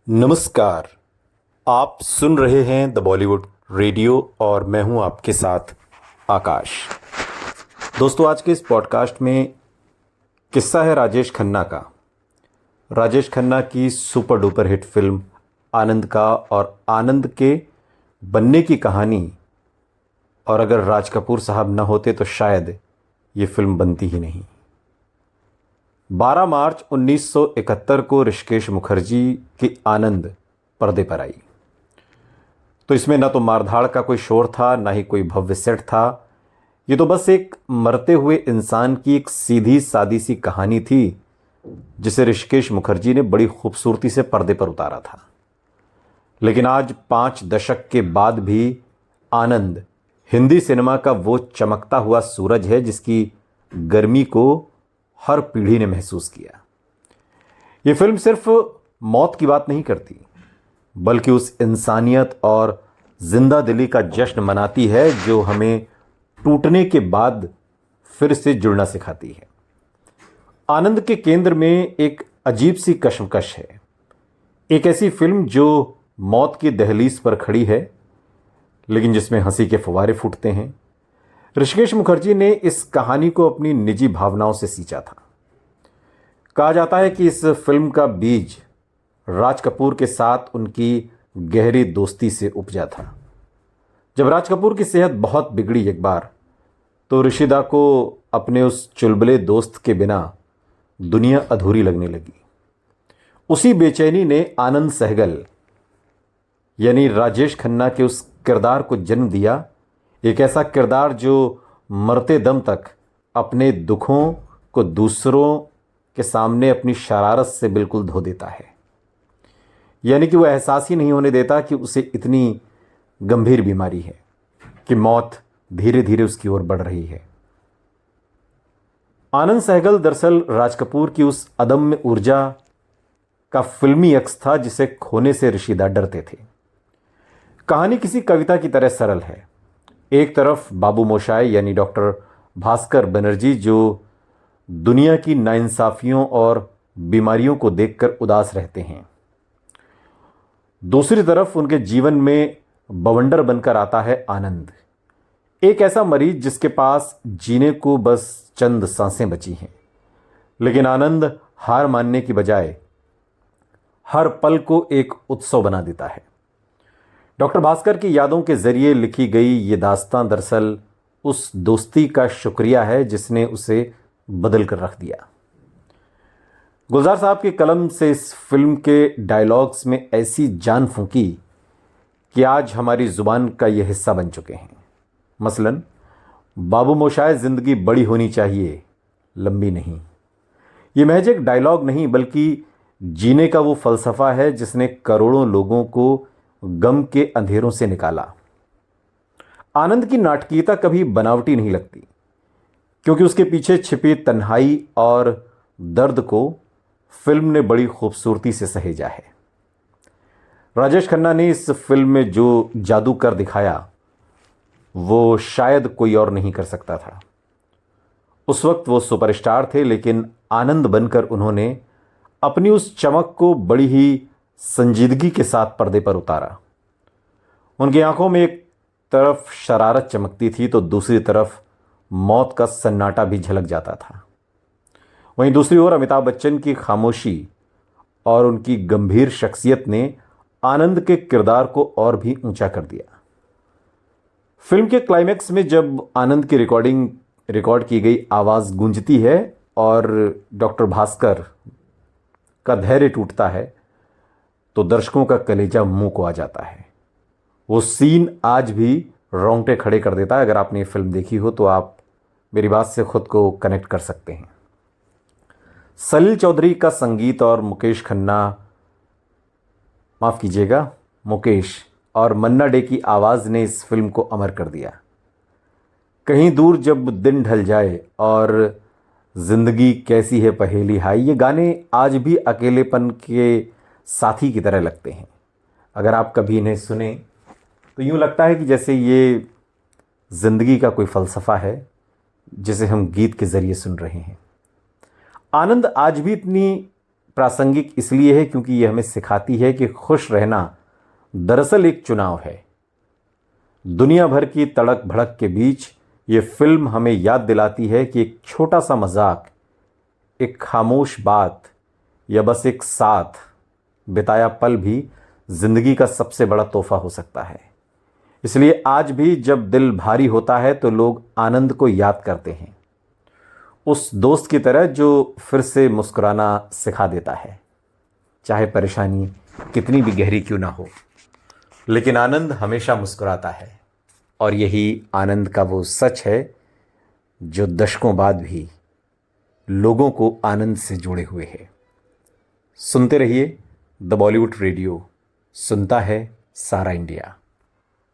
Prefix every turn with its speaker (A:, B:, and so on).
A: नमस्कार। आप सुन रहे हैं द बॉलीवुड रेडियो और मैं हूं आपके साथ आकाश। दोस्तों, आज के इस पॉडकास्ट में किस्सा है राजेश खन्ना का। राजेश खन्ना की सुपर डुपर हिट फिल्म आनंद का और आनंद के बनने की कहानी। और अगर राज कपूर साहब न होते तो शायद ये फिल्म बनती ही नहीं। 12 मार्च 1971 को ऋषिकेश मुखर्जी की आनंद पर्दे पर आई। तो इसमें ना तो मारधाड़ का कोई शोर था, ना ही कोई भव्य सेट था। ये तो बस एक मरते हुए इंसान की एक सीधी सादी सी कहानी थी, जिसे ऋषिकेश मुखर्जी ने बड़ी खूबसूरती से पर्दे पर उतारा था। लेकिन आज 5 दशक के बाद भी आनंद हिंदी सिनेमा का वो चमकता हुआ सूरज है जिसकी गर्मी को हर पीढ़ी ने महसूस किया। ये फिल्म सिर्फ मौत की बात नहीं करती, बल्कि उस इंसानियत और जिंदा दिली का जश्न मनाती है जो हमें टूटने के बाद फिर से जुड़ना सिखाती है। आनंद के केंद्र में एक अजीब सी कशमकश है। एक ऐसी फिल्म जो मौत की दहलीज पर खड़ी है, लेकिन जिसमें हंसी के फव्वारे फूटते हैं। ऋषिकेश मुखर्जी ने इस कहानी को अपनी निजी भावनाओं से सींचा था। कहा जाता है कि इस फिल्म का बीज राज कपूर के साथ उनकी गहरी दोस्ती से उपजा था। जब राज कपूर की सेहत बहुत बिगड़ी एक बार, तो ऋषिदा को अपने उस चुलबुले दोस्त के बिना दुनिया अधूरी लगने लगी। उसी बेचैनी ने आनंद सहगल यानी राजेश खन्ना के उस किरदार को जन्म दिया। एक ऐसा किरदार जो मरते दम तक अपने दुखों को दूसरों के सामने अपनी शरारत से बिल्कुल धो देता है। यानी कि वो एहसास ही नहीं होने देता कि उसे इतनी गंभीर बीमारी है कि मौत धीरे धीरे उसकी ओर बढ़ रही है। आनंद सहगल दरअसल राज कपूर की उस अदम्य ऊर्जा का फिल्मी अक्स था जिसे खोने से ऋषिदा डरते थे। कहानी किसी कविता की तरह सरल है। एक तरफ बाबू मोशाय यानी डॉक्टर भास्कर बनर्जी जो दुनिया की नाइंसाफियों और बीमारियों को देखकर उदास रहते हैं, दूसरी तरफ उनके जीवन में बवंडर बनकर आता है आनंद, एक ऐसा मरीज जिसके पास जीने को बस चंद सांसें बची हैं। लेकिन आनंद हार मानने की बजाय हर पल को एक उत्सव बना देता है। डॉक्टर भास्कर की यादों के जरिए लिखी गई ये दास्तां दरअसल उस दोस्ती का शुक्रिया है जिसने उसे बदल कर रख दिया। गुलजार साहब की कलम से इस फिल्म के डायलॉग्स में ऐसी जान फूंकी कि आज हमारी जुबान का यह हिस्सा बन चुके हैं। मसलन, बाबू मोशाय जिंदगी बड़ी होनी चाहिए, लंबी नहीं। ये महज एक डायलॉग नहीं बल्कि जीने का वो फलसफा है जिसने करोड़ों लोगों को गम के अंधेरों से निकाला। आनंद की नाटकीयता कभी बनावटी नहीं लगती, क्योंकि उसके पीछे छिपी तन्हाई और दर्द को फिल्म ने बड़ी खूबसूरती से सहेजा है। राजेश खन्ना ने इस फिल्म में जो जादू कर दिखाया वो शायद कोई और नहीं कर सकता था। उस वक्त वो सुपरस्टार थे, लेकिन आनंद बनकर उन्होंने अपनी उस चमक को बड़ी ही संजीदगी के साथ पर्दे पर उतारा। उनकी आंखों में एक तरफ शरारत चमकती थी तो दूसरी तरफ मौत का सन्नाटा भी झलक जाता था। वहीं दूसरी ओर अमिताभ बच्चन की खामोशी और उनकी गंभीर शख्सियत ने आनंद के किरदार को और भी ऊंचा कर दिया। फिल्म के क्लाइमैक्स में जब आनंद की रिकॉर्ड की गई आवाज़ गूंजती है और डॉक्टर भास्कर का धैर्य टूटता है, तो दर्शकों का कलेजा मुंह को आ जाता है। वो सीन आज भी रोंगटे खड़े कर देता है। अगर आपने ये फिल्म देखी हो तो आप मेरी बात से खुद को कनेक्ट कर सकते हैं। सलील चौधरी का संगीत और मुकेश और मन्ना डे की आवाज़ ने इस फिल्म को अमर कर दिया। कहीं दूर जब दिन ढल जाए और जिंदगी कैसी है पहेली हाय, ये गाने आज भी अकेलेपन के साथी की तरह लगते हैं। अगर आप कभी इन्हें सुने तो यूँ लगता है कि जैसे ये ज़िंदगी का कोई फ़लसफ़ा है जिसे हम गीत के ज़रिए सुन रहे हैं। आनंद आज भी इतनी प्रासंगिक इसलिए है क्योंकि ये हमें सिखाती है कि खुश रहना दरअसल एक चुनाव है। दुनिया भर की तड़क भड़क के बीच ये फिल्म हमें याद दिलाती है कि एक छोटा सा मजाक, एक खामोश बात या बस एक साथ बिताया पल भी जिंदगी का सबसे बड़ा तोहफा हो सकता है। इसलिए आज भी जब दिल भारी होता है तो लोग आनंद को याद करते हैं, उस दोस्त की तरह जो फिर से मुस्कुराना सिखा देता है, चाहे परेशानी कितनी भी गहरी क्यों ना हो, लेकिन आनंद हमेशा मुस्कुराता है। और यही आनंद का वो सच है जो दशकों बाद भी लोगों को आनंद से जुड़े हुए है। सुनते रहिए द बॉलीवुड रेडियो, सुनता है सारा इंडिया।